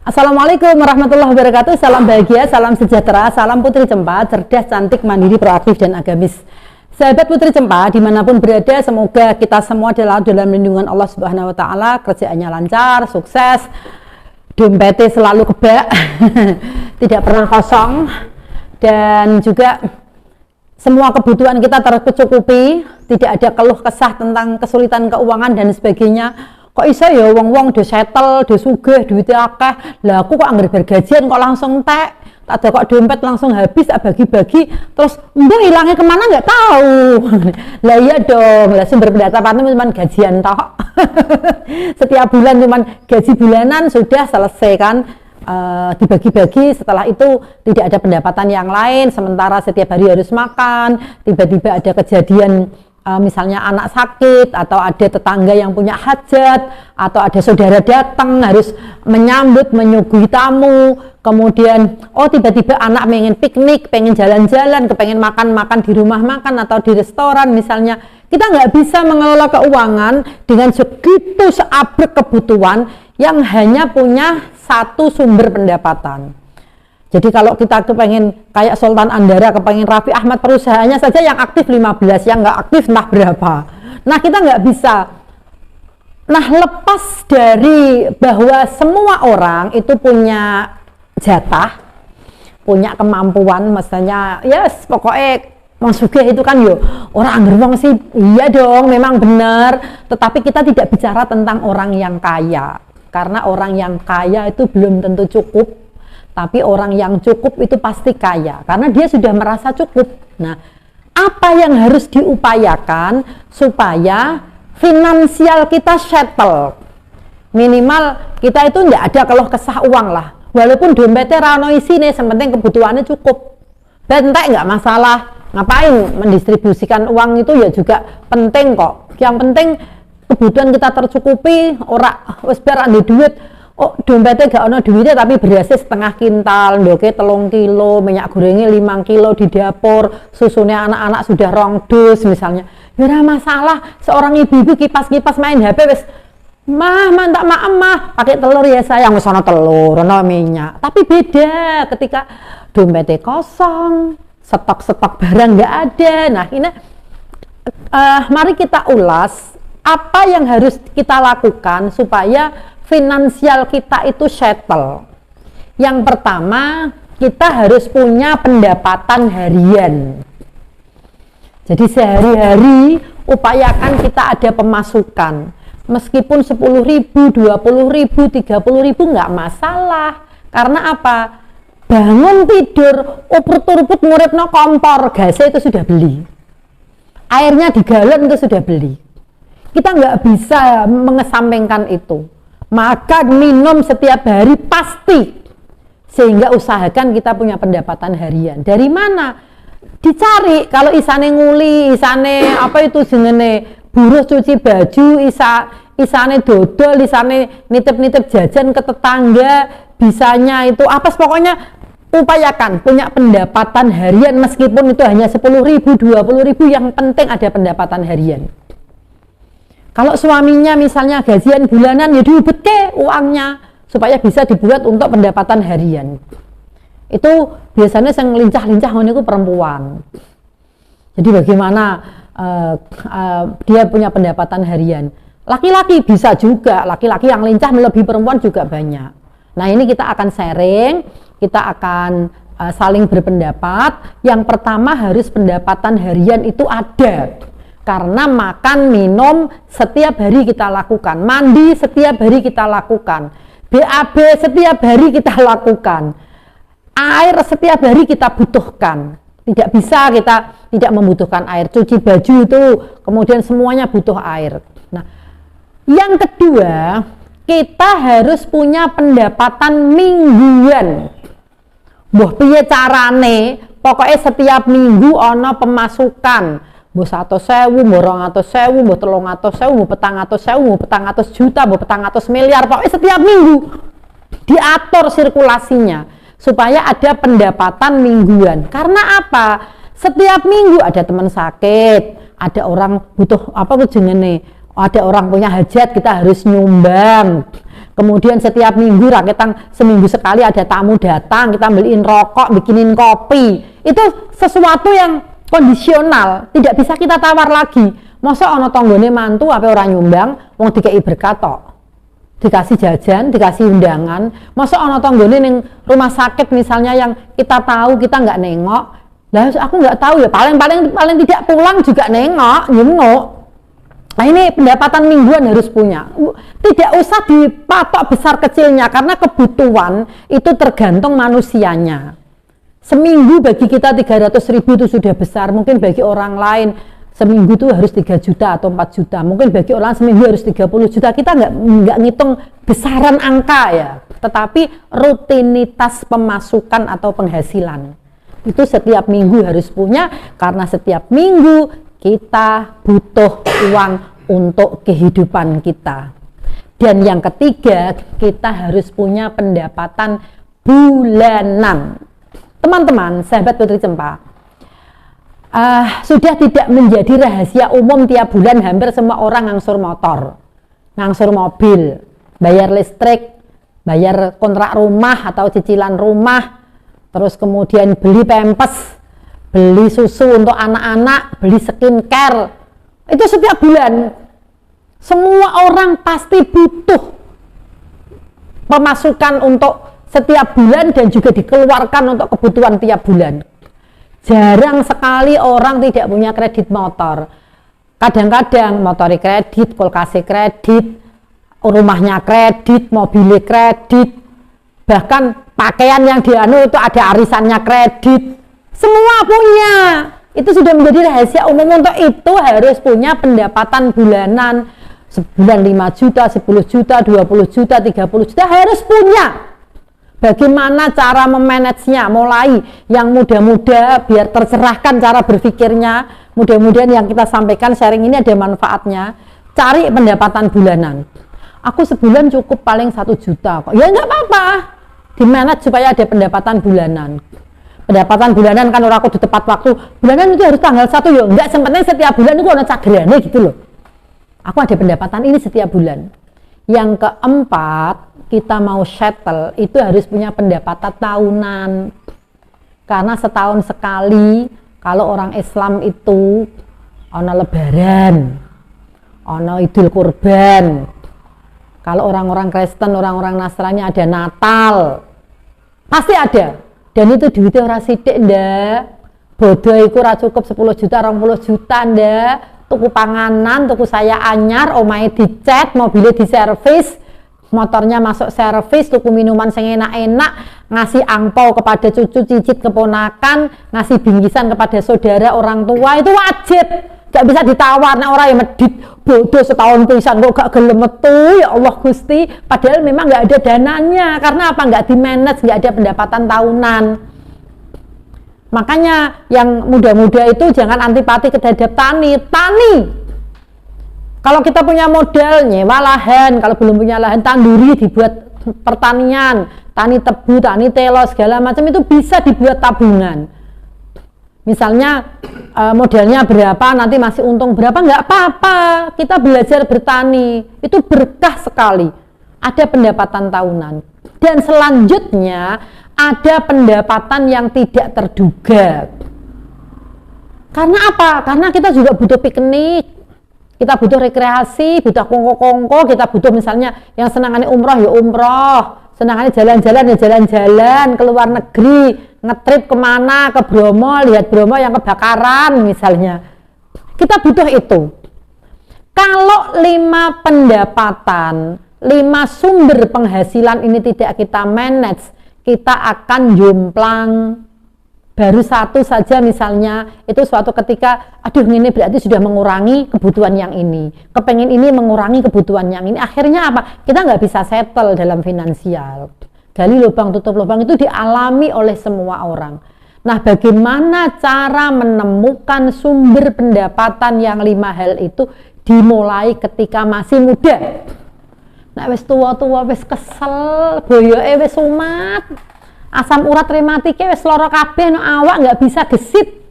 Assalamualaikum warahmatullahi wabarakatuh. Salam bahagia, salam sejahtera, salam Putri Cempa, cerdas, cantik, mandiri, proaktif, dan agamis. Sahabat Putri Cempa, dimanapun berada, semoga kita semua dalam lindungan Allah Subhanahu Wa Taala, kerjaannya lancar, sukses, dompetnya selalu kebak, tidak pernah kosong, dan juga semua kebutuhan kita tercukupi, tidak ada keluh kesah tentang kesulitan keuangan dan sebagainya. Kok iso ya wong-wong do settle, do sugih, duitnya akeh. Lah aku kok anggere gajian kok langsung tek. Ada kok dompet langsung habis, bagi-bagi, terus mbak hilangnya kemana nggak tahu. Lah iya dong, lah sumber pendapatannya cuma gajian toh. Setiap bulan cuma gaji bulanan sudah selesai kan. Dibagi-bagi, setelah itu tidak ada pendapatan yang lain, sementara setiap hari harus makan, tiba-tiba ada kejadian misalnya anak sakit, atau ada tetangga yang punya hajat, atau ada saudara datang harus menyambut, menyuguhi tamu, kemudian tiba-tiba anak pengen piknik, pengen jalan-jalan, kepengen makan-makan di rumah makan atau di restoran misalnya. Kita nggak bisa mengelola keuangan dengan segitu seabrek kebutuhan yang hanya punya satu sumber pendapatan. Jadi kalau kita kepengen kayak Sultan Andara, kepengen Raffi Ahmad, perusahaannya saja yang aktif 15, yang nggak aktif entah berapa. Nah kita nggak bisa. Nah lepas dari bahwa semua orang itu punya jatah, punya kemampuan, maksudnya yes, pokoknya Mang Sugih itu kan yo orang angger sih, iya dong memang benar, tetapi kita tidak bicara tentang orang yang kaya, karena orang yang kaya itu belum tentu cukup. Tapi orang yang cukup itu pasti kaya, karena dia sudah merasa cukup. Nah, apa yang harus diupayakan supaya finansial kita settle? Minimal kita itu tidak ada keluh kesah uang lah. Walaupun dompetnya rano isine, sepenting kebutuhannya cukup. Bentek nggak masalah. Ngapain mendistribusikan uang itu ya juga penting kok. Yang penting kebutuhan kita tercukupi, ora wis bar ande duit. Dompetnya gak ono duitnya tapi berasnya setengah kintal, ndoke 3 kilo, minyak gorengnya 5 kilo di dapur, susunya anak-anak sudah 2 dus misalnya. Ya ora masalah, seorang ibu-ibu kipas-kipas main HP wis, tak mah, pakai telur ya sayang, wis ono telur, ono minyak. Tapi beda ketika dompetnya kosong, stok-stok barang nggak ada. Nah, ini mari kita ulas apa yang harus kita lakukan supaya finansial kita itu settle. Yang pertama, kita harus punya pendapatan harian. Jadi sehari-hari upayakan kita ada pemasukan. Meskipun 10.000, 20.000, 30.000 nggak masalah. Karena apa? Bangun tidur, upur-upur nguripno kompor, gasnya itu sudah beli. Airnya di galon itu sudah beli. Kita nggak bisa mengesampingkan itu. Maka minum setiap hari pasti, sehingga usahakan kita punya pendapatan harian. Dari mana? Dicari. Kalau isane nguli, isane apa itu jenenge buruh cuci baju, isane dodol, isane nitip-nitip jajan ke tetangga, bisanya itu apa, pokoknya upayakan punya pendapatan harian meskipun itu hanya 10.000, 20.000, yang penting ada pendapatan harian. Kalau suaminya misalnya gajian bulanan, ya diubetke uangnya supaya bisa dibuat untuk pendapatan harian. Itu biasanya yang lincah-lincah itu perempuan. Jadi bagaimana dia punya pendapatan harian. Laki-laki bisa juga, laki-laki yang lincah melebihi perempuan juga banyak. Nah ini kita akan sharing, kita akan saling berpendapat. Yang pertama harus pendapatan harian itu ada. Karena makan, minum setiap hari kita lakukan, mandi setiap hari kita lakukan, BAB setiap hari kita lakukan, air setiap hari kita butuhkan. Tidak bisa kita tidak membutuhkan air, cuci baju itu kemudian semuanya butuh air. Nah, yang kedua, kita harus punya pendapatan mingguan. Mbah piye carane? Pokoknya setiap minggu ono pemasukan. Mbok 100.000, mbok 200.000, mbok 300.000, mbok 400.000, mbok 400 juta, mbok 400 miliar, pokoknya setiap minggu diatur sirkulasinya supaya ada pendapatan mingguan. Karena apa? Setiap minggu ada teman sakit, ada orang butuh apa jenenge, ada orang punya hajat, kita harus nyumbang. Kemudian setiap minggu kita seminggu sekali ada tamu datang, kita beliin rokok, bikinin kopi. Itu sesuatu yang kondisional, tidak bisa kita tawar lagi. Masa ana tanggane mantu apa orang nyumbang, wong dikei berkat tok. Dikasih jajan, dikasih undangan. Masa ana tanggane ning rumah sakit misalnya yang kita tahu kita nggak nengok. Lah aku nggak tahu ya, paling tidak pulang juga nyengok. Nah ini pendapatan mingguan harus punya. Tidak usah dipatok besar kecilnya karena kebutuhan itu tergantung manusianya. Seminggu bagi kita 300.000 itu sudah besar. Mungkin bagi orang lain seminggu itu harus 3 juta atau 4 juta. Mungkin bagi orang seminggu harus 30 juta. Kita nggak ngitung besaran angka ya. Tetapi rutinitas pemasukan atau penghasilan itu setiap minggu harus punya karena setiap minggu kita butuh uang untuk kehidupan kita. Dan yang ketiga, kita harus punya pendapatan bulanan. Teman-teman, sahabat Putri Cempa, sudah tidak menjadi rahasia umum tiap bulan hampir semua orang ngangsur motor, ngangsur mobil, bayar listrik, bayar kontrak rumah atau cicilan rumah, terus kemudian beli pampers, beli susu untuk anak-anak, beli skincare, itu setiap bulan. Semua orang pasti butuh pemasukan untuk setiap bulan dan juga dikeluarkan untuk kebutuhan tiap bulan. Jarang sekali orang tidak punya kredit motor. Kadang-kadang motornya kredit, kulkasnya kredit, rumahnya kredit, mobilnya kredit, bahkan pakaian yang dianu itu ada arisannya kredit. Semua punya. Itu sudah menjadi rahasia umum. Untuk itu harus punya pendapatan bulanan. Sebulan 5 juta, 10 juta, 20 juta, 30 juta harus punya. Bagaimana cara memanagenya? Mulai yang muda-muda biar tercerahkan cara berpikirnya. Mudah-mudahan yang kita sampaikan sharing ini ada manfaatnya. Cari pendapatan bulanan. Aku sebulan cukup paling 1 juta kok. Ya nggak apa-apa. Dimanage supaya ada pendapatan bulanan. Pendapatan bulanan kan orang kudu tepat waktu. Bulanan itu harus tanggal 1 ya. Enggak, sempatnya setiap bulan itu ada cagerane gitu loh. Aku ada pendapatan ini setiap bulan. Yang keempat, kita mau settle itu harus punya pendapatan tahunan. Karena setahun sekali kalau orang Islam itu ono lebaran, ono Idul Kurban. Kalau orang-orang Kristen, orang-orang Nasrani ada Natal. Pasti ada. Dan itu duitnya ora sithik ndak. Bodoh iku ora cukup 10 juta, 20 juta ndak. Tuku panganan, tuku saya anyar, omahe dicet, mobilnya diservis, motornya masuk servis, tuku minuman sing enak-enak, ngasih angpau kepada cucu, cicit, keponakan, ngasih bingkisan kepada saudara, orang tua, itu wajib. Gak bisa ditawar, nah orang yang medit bodoh setahun pisan kok gak gelem metu, ya Allah Gusti, padahal memang gak ada dananya. Karena apa? Gak di-manage, gak ada pendapatan tahunan. Makanya yang muda-muda itu jangan antipati terhadap tani. Kalau kita punya modal nyewa lahan, kalau belum punya lahan tanduri dibuat pertanian, tani tebu, tani telo segala macam itu bisa dibuat tabungan. Misalnya modalnya berapa, nanti masih untung berapa, nggak apa-apa. Kita belajar bertani itu berkah sekali. Ada pendapatan tahunan. Dan selanjutnya ada pendapatan yang tidak terduga. Karena apa? Karena kita juga butuh piknik, kita butuh rekreasi, butuh kongko-kongko, kita butuh misalnya yang senangannya umroh ya umroh, senangannya jalan-jalan ya jalan-jalan, ke luar negeri, ngetrip kemana, ke Bromo, lihat Bromo yang kebakaran misalnya. Kita butuh itu. Kalau 5 pendapatan, 5 sumber penghasilan ini tidak kita manage, kita akan jomplang. Baru 1 saja misalnya, itu suatu ketika, aduh ini berarti sudah mengurangi kebutuhan yang ini, kepengen ini mengurangi kebutuhan yang ini, akhirnya apa? Kita nggak bisa settle dalam finansial. Gali lubang tutup lubang itu dialami oleh semua orang. Nah, bagaimana cara menemukan sumber pendapatan yang 5 hal itu? Dimulai ketika masih muda. Nah, wis tua-tua wis kesel, boyoke wis umat, asam urat reumatike wis lara kabeh, no awak nggak bisa gesit.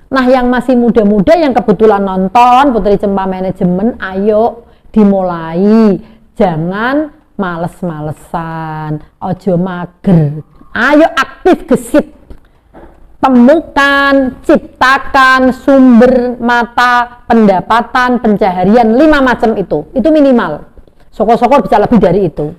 Nah, yang masih muda-muda yang kebetulan nonton Putri Cempa Manajemen, ayo dimulai. Jangan males-malesan, ojo mager. Ayo aktif gesit. Temukan, ciptakan sumber mata pendapatan, pencaharian 5 macam itu minimal. Soko-soko bisa lebih dari itu.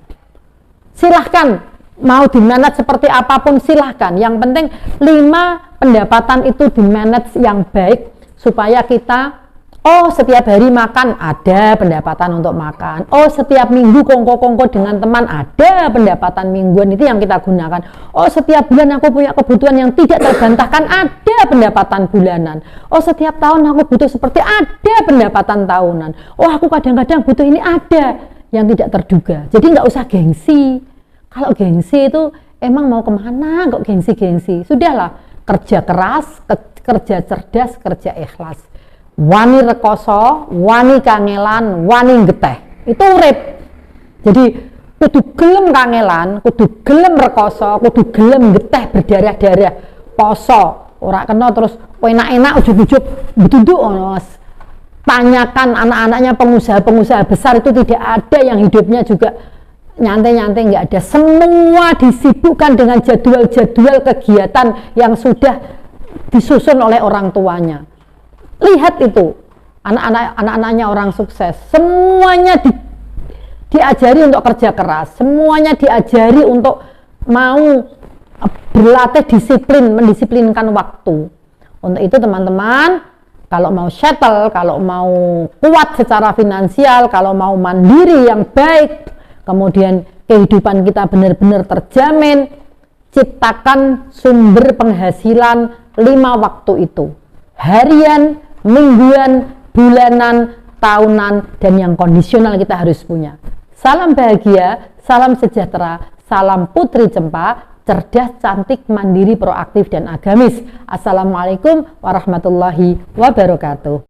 Silahkan mau dimanage seperti apapun, silahkan. Yang penting 5 pendapatan itu dimanage yang baik supaya kita setiap hari makan ada pendapatan untuk makan. Setiap minggu kongko-kongko dengan teman ada pendapatan mingguan itu yang kita gunakan. Setiap bulan aku punya kebutuhan yang tidak terbantahkan ada pendapatan bulanan. Setiap tahun aku butuh seperti ada pendapatan tahunan. Aku kadang-kadang butuh ini ada yang tidak terduga. Jadi nggak usah gengsi. Kalau gengsi itu emang mau kemana kok gengsi-gengsi? Sudahlah, kerja keras, kerja cerdas, kerja ikhlas. Wani rekoso, wani kangelan, wani geteh. Itu urip. Jadi kudu gelem kangelan, kudu gelem rekoso, kudu gelem geteh berdarah-darah. Poso, ora kena terus enak-enak ujug-ujug betunduk ono. Tanyakan anak-anaknya pengusaha-pengusaha besar itu tidak ada yang hidupnya juga nyantai-nyantai, nggak ada. Semua disibukkan dengan jadwal-jadwal kegiatan yang sudah disusun oleh orang tuanya. Lihat itu, anak-anaknya orang sukses, semuanya diajari untuk kerja keras, semuanya diajari untuk mau berlatih disiplin, mendisiplinkan waktu. Untuk itu teman-teman, kalau mau settle, kalau mau kuat secara finansial, kalau mau mandiri yang baik, kemudian kehidupan kita benar-benar terjamin, ciptakan sumber penghasilan 5 waktu itu. Harian, mingguan, bulanan, tahunan, dan yang kondisional kita harus punya. Salam bahagia, salam sejahtera, salam Putri Cempa, cerdas, cantik, mandiri, proaktif, dan agamis. Assalamualaikum warahmatullahi wabarakatuh.